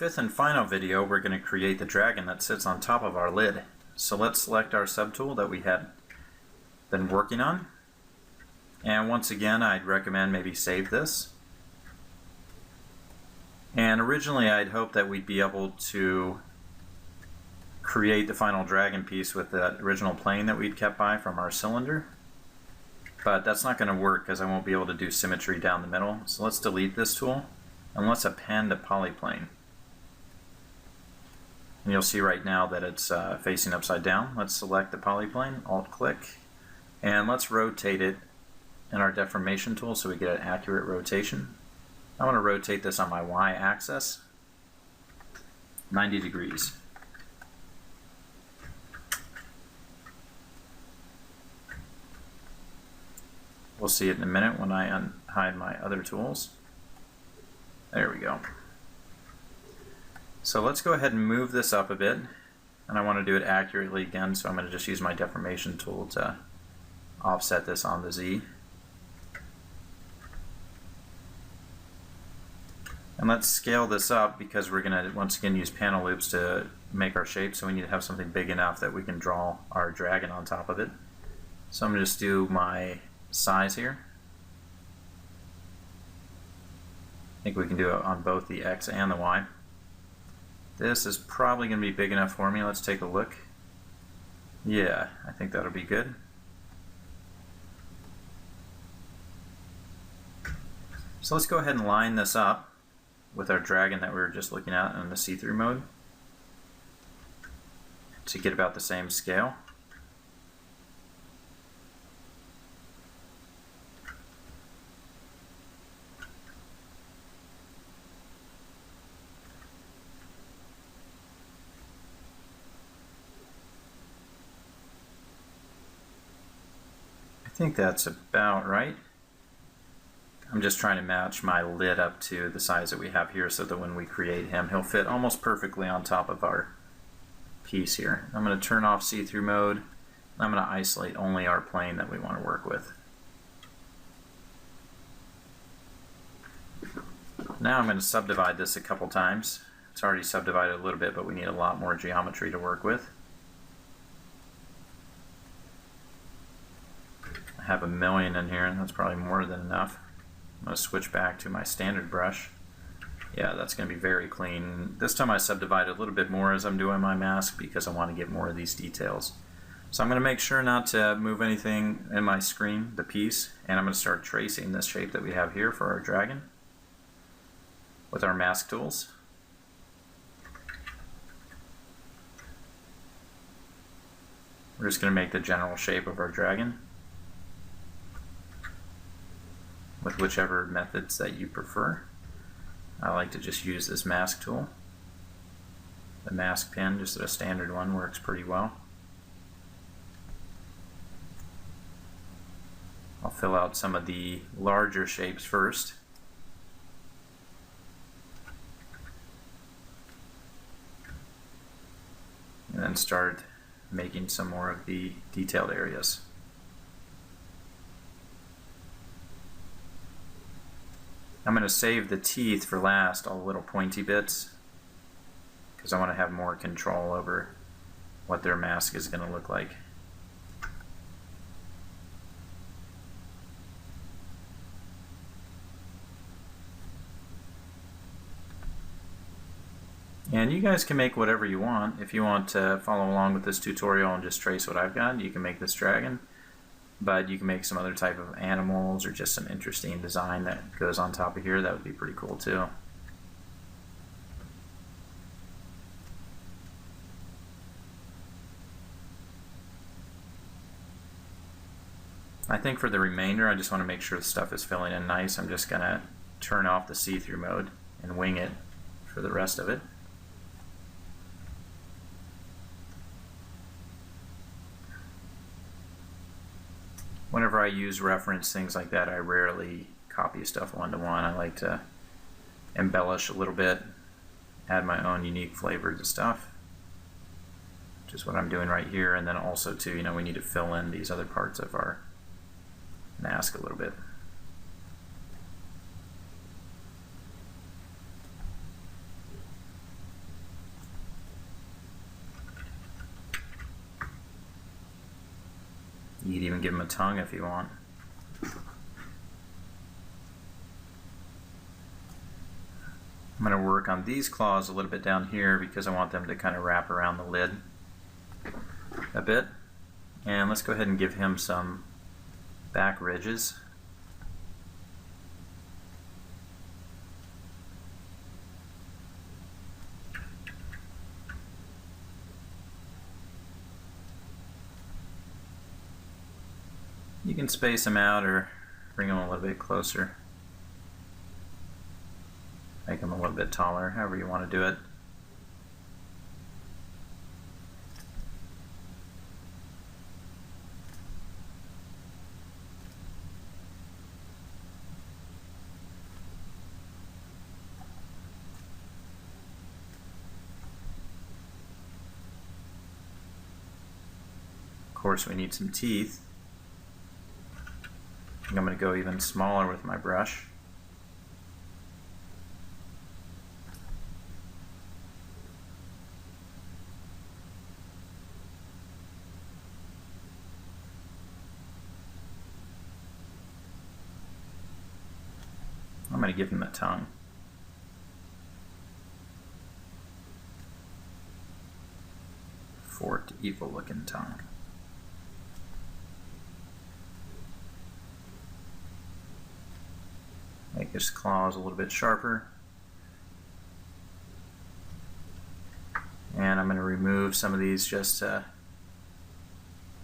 fifth and final video, we're going to create the dragon that sits on top of our lid. So let's select our subtool that we had been working on. And once again, I'd recommend maybe save this. And originally I'd hoped that we'd be able to create the final dragon piece with that original plane that we'd kept by from our cylinder. But that's not going to work because I won't be able to do symmetry down the middle. So let's delete this tool and let's append a polyplane. And you'll see right now that it's facing upside down. Let's select the polyplane, Alt-click, and let's rotate it in our deformation tool so we get an accurate rotation. I want to rotate this on my y-axis 90 degrees. We'll see it in a minute when I unhide my other tools. There we go. So let's go ahead and move this up a bit, and I want to do it accurately again, so I'm going to just use my deformation tool to offset this on the Z. And let's scale this up because we're going to once again use panel loops to make our shape, so we need to have something big enough that we can draw our dragon on top of it. So I'm going to just do my size here. I think we can do it on both the X and the Y. This is probably going to be big enough for me. Let's take a look. Yeah, I think that'll be good. So let's go ahead and line this up with our dragon that we were just looking at in the see-through mode to get about the same scale. I think that's about right. I'm just trying to match my lid up to the size that we have here so that when we create him, he'll fit almost perfectly on top of our piece here. I'm going to turn off see-through mode, and I'm going to isolate only our plane that we want to work with. Now I'm going to subdivide this a couple times. It's already subdivided a little bit, but we need a lot more geometry to work with. I have 1,000,000 in here, and that's probably more than enough. I'm going to switch back to my standard brush. Yeah, that's going to be very clean. This time I subdivided a little bit more as I'm doing my mask because I want to get more of these details. So I'm going to make sure not to move anything in my screen, the piece, and I'm going to start tracing this shape that we have here for our dragon with our mask tools. We're just going to make the general shape of our dragon with whichever methods that you prefer. I like to just use this mask tool. The mask pen, just a standard one, works pretty well. I'll fill out some of the larger shapes first. And then start making some more of the detailed areas. I'm going to save the teeth for last, all the little pointy bits, because I want to have more control over what their mask is going to look like. And you guys can make whatever you want. If you want to follow along with this tutorial and just trace what I've got, you can make this dragon. But you can make some other type of animals or just some interesting design that goes on top of here. That would be pretty cool too. I think for the remainder, I just want to make sure the stuff is filling in nice. I'm just going to turn off the see-through mode and wing it for the rest of it. Whenever I use reference, things like that, I rarely copy stuff one-to-one. I like to embellish a little bit, add my own unique flavor to stuff, which is what I'm doing right here. And then also too, we need to fill in these other parts of our mask a little bit. even give him a tongue if you want. I'm going to work on these claws a little bit down here because I want them to kind of wrap around the lid a bit. And let's go ahead and give him some back ridges. You can space them out or bring them a little bit closer. Make them a little bit taller, however you want to do it. Of course, we need some teeth. I think I'm going to go even smaller with my brush. I'm going to give him a tongue. Forked, evil looking tongue. Make his claws a little bit sharper. And I'm going to remove some of these just to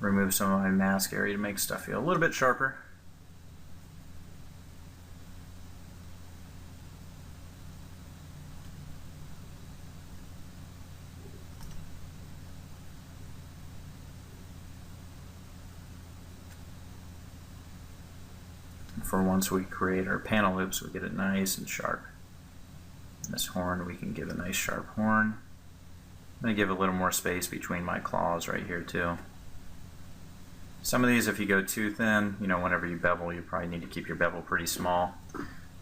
remove some of my mask area to make stuff feel a little bit sharper. For once we create our panel loops, we get it nice and sharp. This horn, we can give a nice sharp horn. I'm going to give a little more space between my claws right here too. Some of these, if you go too thin, you know, whenever you bevel, you probably need to keep your bevel pretty small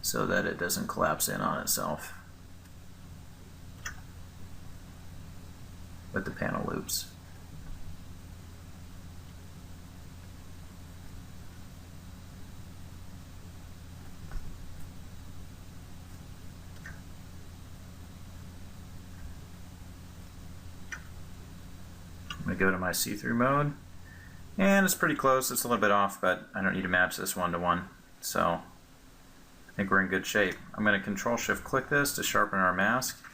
so that it doesn't collapse in on itself with the panel loops. I'm going to go to my see-through mode, and it's pretty close. It's a little bit off, but I don't need to match this one-to-one, so I think we're in good shape. I'm going to Control-Shift-Click this to sharpen our mask,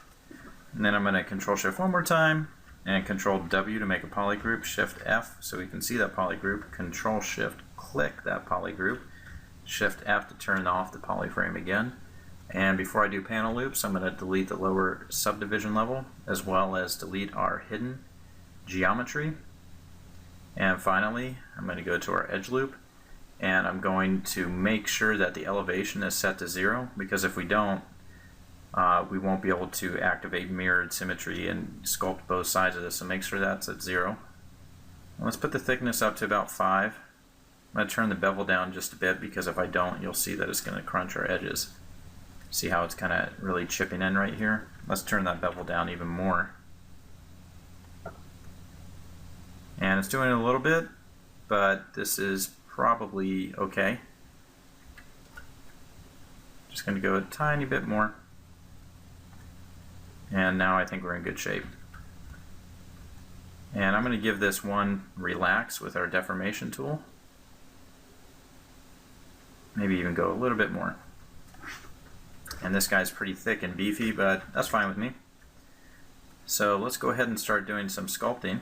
and then I'm going to Control-Shift one more time, and Control-W to make a polygroup, Shift-F so we can see that polygroup, Control-Shift-Click that polygroup, Shift-F to turn off the polyframe again. And before I do panel loops, I'm going to delete the lower subdivision level, as well as delete our hidden geometry. And finally, I'm going to go to our edge loop, and I'm going to make sure that the elevation is set to 0, because if we don't, we won't be able to activate mirrored symmetry and sculpt both sides of this, so make sure that's at 0. And let's put the thickness up to about 5. I'm going to turn the bevel down just a bit, because if I don't, you'll see that it's going to crunch our edges. See how it's kind of really chipping in right here? Let's turn that bevel down even more. And it's doing it a little bit, but this is probably okay. Just going to go a tiny bit more. And now I think we're in good shape. And I'm going to give this one relax with our deformation tool. Maybe even go a little bit more. And this guy's pretty thick and beefy, but that's fine with me. So let's go ahead and start doing some sculpting.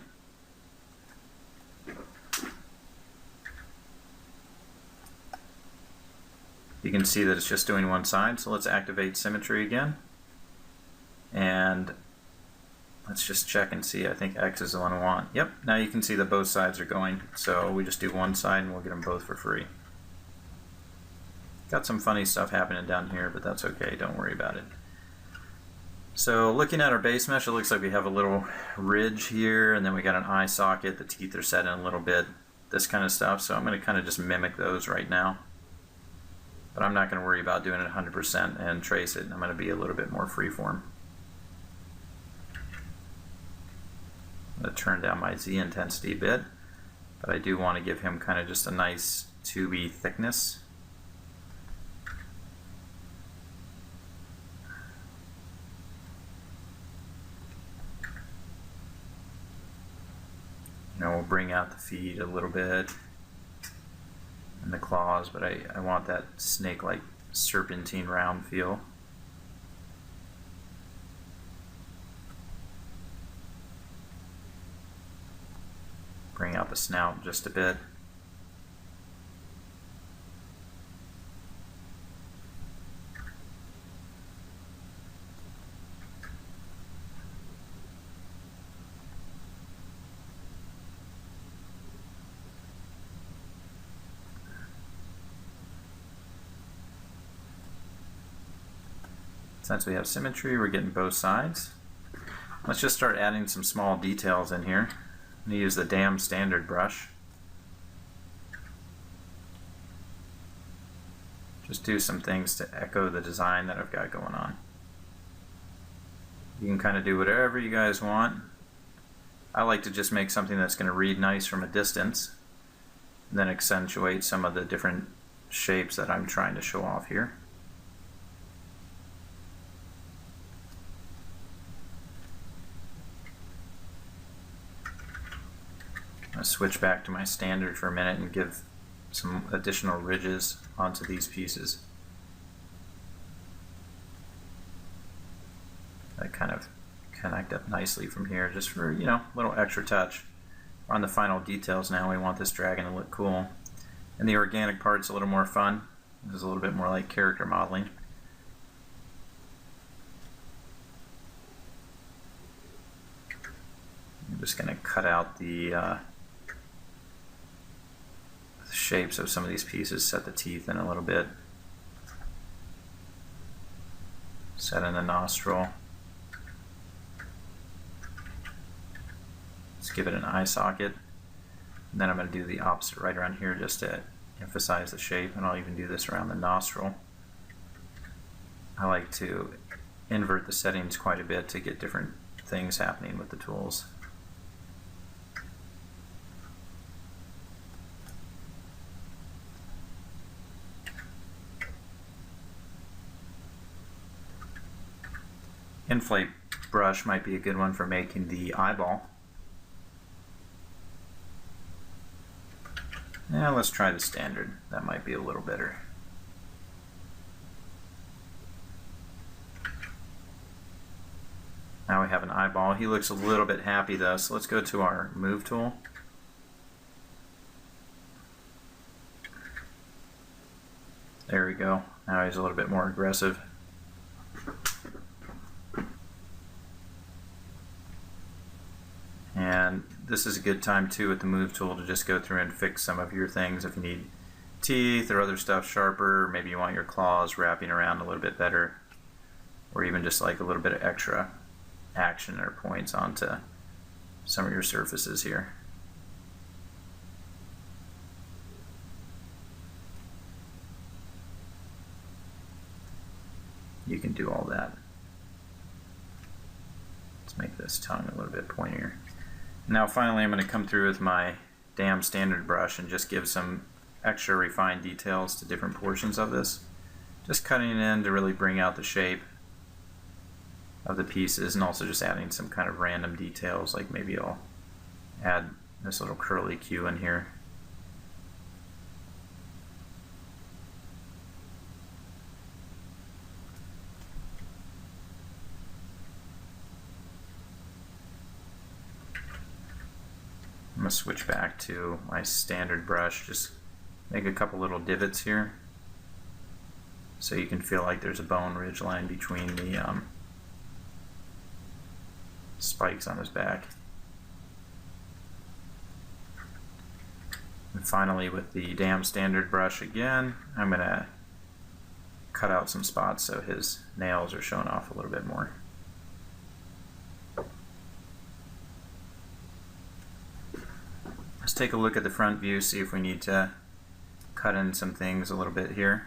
You can see that it's just doing one side, so let's activate symmetry again. And let's just check and see. I think X is the one we want. Yep, now you can see that both sides are going. So we just do one side and we'll get them both for free. Got some funny stuff happening down here, but that's okay, don't worry about it. So looking at our base mesh, it looks like we have a little ridge here, and then we got an eye socket, the teeth are set in a little bit, this kind of stuff. So I'm going to kind of just mimic those right now. But I'm not going to worry about doing it 100% and trace it. I'm going to be a little bit more freeform. I'm going to turn down my Z intensity a bit, but I do want to give him kind of just a nice tubey thickness. We'll bring out the feet a little bit and the claws, but I want that snake-like serpentine round feel. Bring out the snout just a bit. Since we have symmetry, we're getting both sides. Let's just start adding some small details in here. I'm going to use the damn standard brush. Just do some things to echo the design that I've got going on. You can kind of do whatever you guys want. I like to just make something that's going to read nice from a distance, and then accentuate some of the different shapes that I'm trying to show off here. I'm going to switch back to my standard for a minute and give some additional ridges onto these pieces. That kind of connect up nicely from here, just for, you know, a little extra touch. We're on the final details now. We want this dragon to look cool. And the organic part's a little more fun. This is a little bit more like character modeling. I'm just going to cut out the shapes of some of these pieces, set the teeth in a little bit, set in the nostril. Let's give it an eye socket, and then I'm going to do the opposite right around here just to emphasize the shape, and I'll even do this around the nostril. I like to invert the settings quite a bit to get different things happening with the tools. Inflate brush might be a good one for making the eyeball. Now let's try the standard. That might be a little better. Now we have an eyeball. He looks a little bit happy though, so let's go to our move tool. There we go. Now he's a little bit more aggressive. And this is a good time too with the move tool to just go through and fix some of your things. If you need teeth or other stuff sharper, maybe you want your claws wrapping around a little bit better, or even just like a little bit of extra action or points onto some of your surfaces here. You can do all that. Let's make this tongue a little bit pointier. Now finally I'm going to come through with my damn standard brush and just give some extra refined details to different portions of this. Just cutting it in to really bring out the shape of the pieces, and also just adding some kind of random details, like maybe I'll add this little curly Q in here. I'm going to switch back to my standard brush, just make a couple little divots here so you can feel like there's a bone ridge line between the spikes on his back. And finally, with the damn standard brush again, I'm going to cut out some spots so his nails are showing off a little bit more. Let's take a look at the front view, see if we need to cut in some things a little bit here,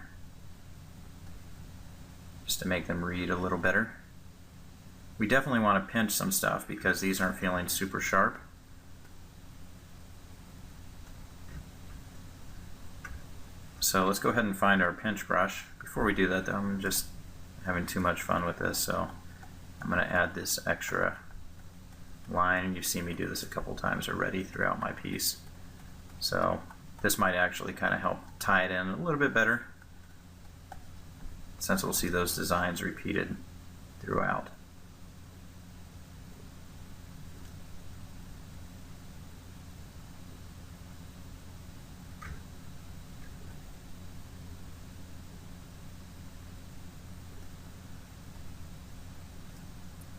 just to make them read a little better. We definitely want to pinch some stuff because these aren't feeling super sharp. So let's go ahead and find our pinch brush. Before we do that though, I'm just having too much fun with this, so I'm going to add this extra line, and you've seen me do this a couple times already throughout my piece. So this might actually kind of help tie it in a little bit better, since we'll see those designs repeated throughout.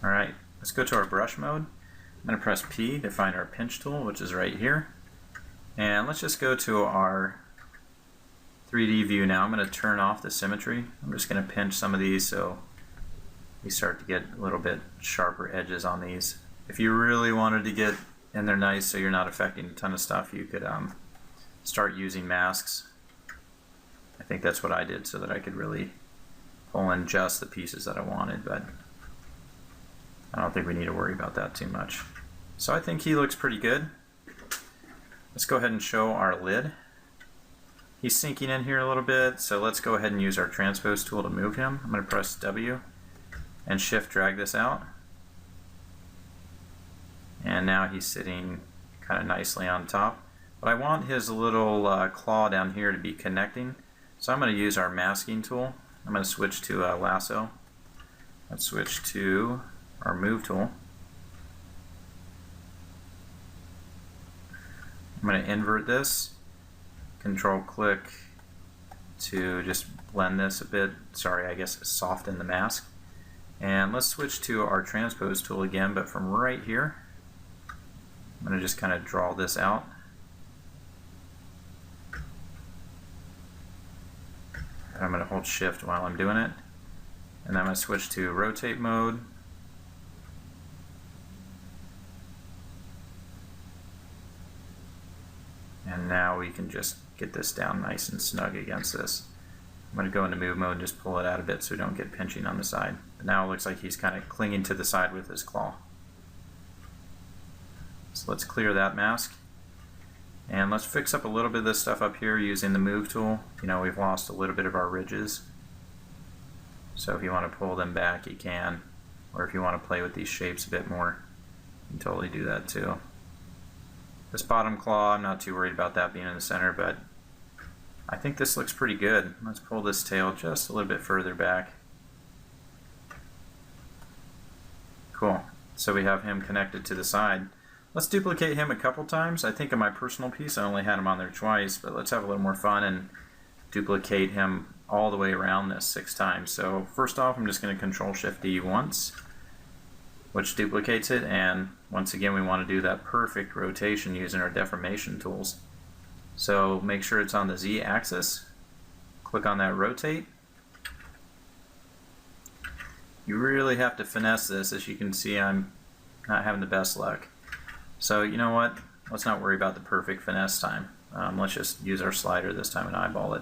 Alright, let's go to our brush mode. I'm going to press P to find our pinch tool, which is right here. And let's just go to our 3D view now. I'm going to turn off the symmetry. I'm just going to pinch some of these so we start to get a little bit sharper edges on these. If you really wanted to get in there nice so you're not affecting a ton of stuff, you could start using masks. I think that's what I did so that I could really pull in just the pieces that I wanted, but I don't think we need to worry about that too much. So I think he looks pretty good. Let's go ahead and show our lid. He's sinking in here a little bit, so let's go ahead and use our transpose tool to move him. I'm going to press W and shift drag this out. And now he's sitting kind of nicely on top. But I want his little claw down here to be connecting. So I'm going to use our masking tool. I'm going to switch to lasso. Let's switch to our move tool. I'm going to invert this, control click to just blend this a bit, sorry, I guess soften the mask. And let's switch to our transpose tool again, but from right here. I'm going to just kind of draw this out. And I'm going to hold shift while I'm doing it. And I'm going to switch to rotate mode. And now we can just get this down nice and snug against this. I'm going to go into move mode and just pull it out a bit so we don't get pinching on the side. But now it looks like he's kind of clinging to the side with his claw. So let's clear that mask. And let's fix up a little bit of this stuff up here using the move tool. You know, we've lost a little bit of our ridges. So if you want to pull them back, you can. Or if you want to play with these shapes a bit more, you can totally do that too. This bottom claw, I'm not too worried about that being in the center, but I think this looks pretty good. Let's pull this tail just a little bit further back. Cool. So we have him connected to the side. Let's duplicate him a couple times. I think in my personal piece I only had him on there twice, but let's have a little more fun and duplicate him all the way around this 6 times. So first off, I'm just going to Control Shift D once, which duplicates it, and once again we want to do that perfect rotation using our deformation tools. So make sure it's on the Z axis, click on that rotate. You really have to finesse this. As you can see, I'm not having the best luck. So you know what, let's not worry about the perfect finesse time. Let's just use our slider this time and eyeball it.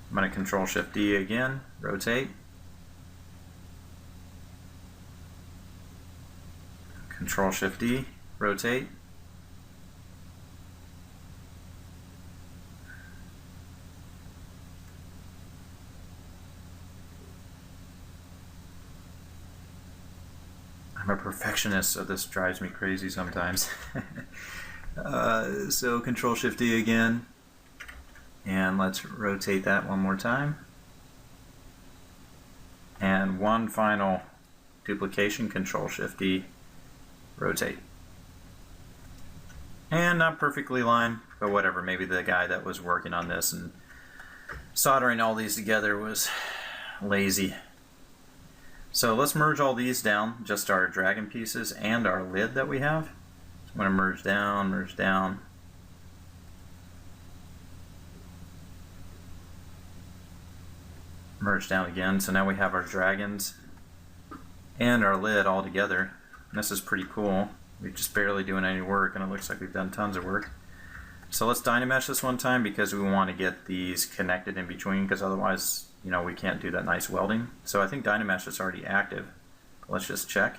I'm going to Control Shift D again, rotate. Control Shift D, rotate. I'm a perfectionist, so this drives me crazy sometimes. So Control Shift D again, and let's rotate that one more time. And one final duplication, Control Shift D, rotate. And not perfectly lined, but whatever, maybe the guy that was working on this and soldering all these together was lazy. So let's merge all these down, just our dragon pieces and our lid that we have. So I'm going to merge down, merge down. Merge down again, so now we have our dragons and our lid all together. And this is pretty cool. We're just barely doing any work, and it looks like we've done tons of work. So let's Dynamesh this one time because we want to get these connected in between, because otherwise, you know, we can't do that nice welding. So I think Dynamesh is already active. Let's just check.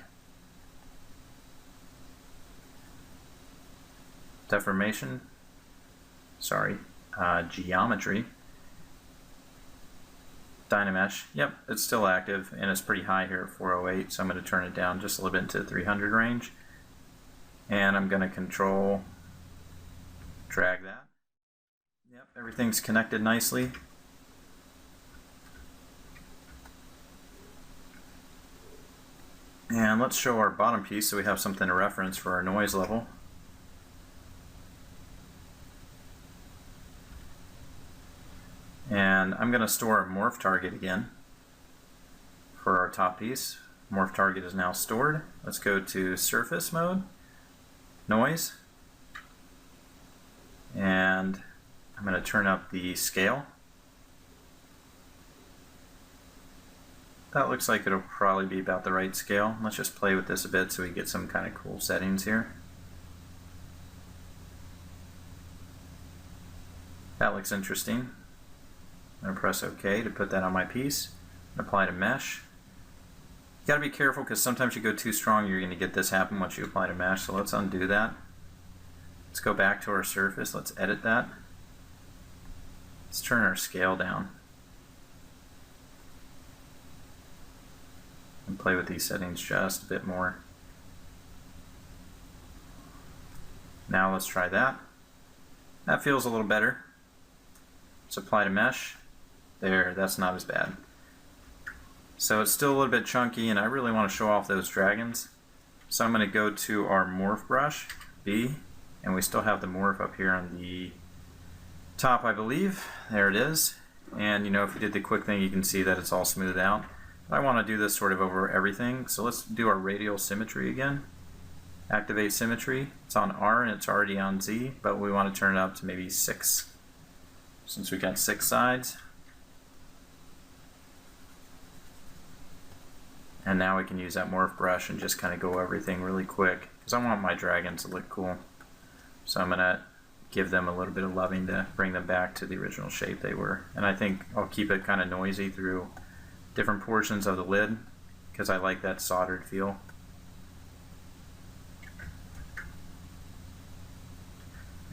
Deformation. Sorry. geometry. Dynamesh, yep, it's still active and it's pretty high here at 408, so I'm going to turn it down just a little bit into the 300 range. And I'm going to control drag that. Yep, everything's connected nicely. And let's show our bottom piece so we have something to reference for our noise level. And I'm going to store a morph target again for our top piece. Morph target is now stored. Let's go to surface mode, noise, and I'm going to turn up the scale. That looks like it'll probably be about the right scale. Let's just play with this a bit so we get some kind of cool settings here. That looks interesting. I'm going to press OK to put that on my piece. Apply to mesh. You got to be careful because sometimes you go too strong, you're going to get this happen once you apply to mesh. So let's undo that. Let's go back to our surface. Let's edit that. Let's turn our scale down. And play with these settings just a bit more. Now let's try that. That feels a little better. Let's apply to mesh. There, that's not as bad. So it's still a little bit chunky and I really want to show off those dragons. So I'm going to go to our morph brush, B, and we still have the morph up here on the top, I believe. There it is. And you know, if you did the quick thing, you can see that it's all smoothed out. I want to do this sort of over everything, so let's do our radial symmetry again. Activate symmetry. It's on R and it's already on Z, but we want to turn it up to maybe 6, since we got 6 sides. And now we can use that morph brush and just kind of go everything really quick, because I want my dragons to look cool. So I'm going to give them a little bit of loving to bring them back to the original shape they were. And I think I'll keep it kind of noisy through different portions of the lid because I like that soldered feel.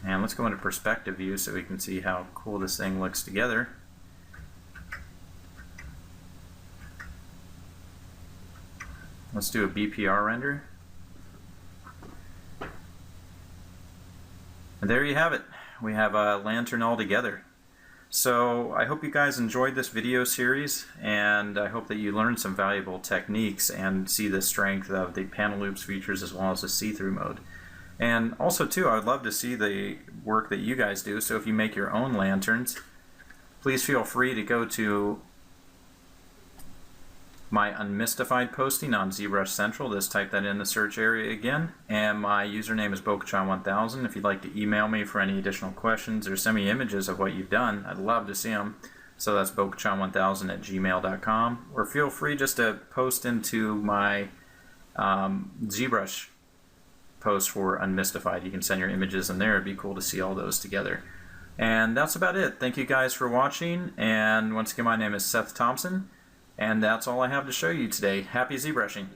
And let's go into perspective view so we can see how cool this thing looks together. Let's do a BPR render. And there you have it. We have a lantern all together. So I hope you guys enjoyed this video series, and I hope that you learned some valuable techniques and see the strength of the panel loops features as well as the see-through mode. And also too, I would love to see the work that you guys do. So if you make your own lanterns, please feel free to go to my Unmystified posting on ZBrush Central. Just type that in the search area again. And my username is Bokachan1000. If you'd like to email me for any additional questions or send me images of what you've done, I'd love to see them. So that's bokachan1000@gmail.com. Or feel free just to post into my ZBrush post for Unmystified. You can send your images in there. It'd be cool to see all those together. And that's about it. Thank you guys for watching. And once again, my name is Seth Thompson. And that's all I have to show you today. Happy ZBrushing!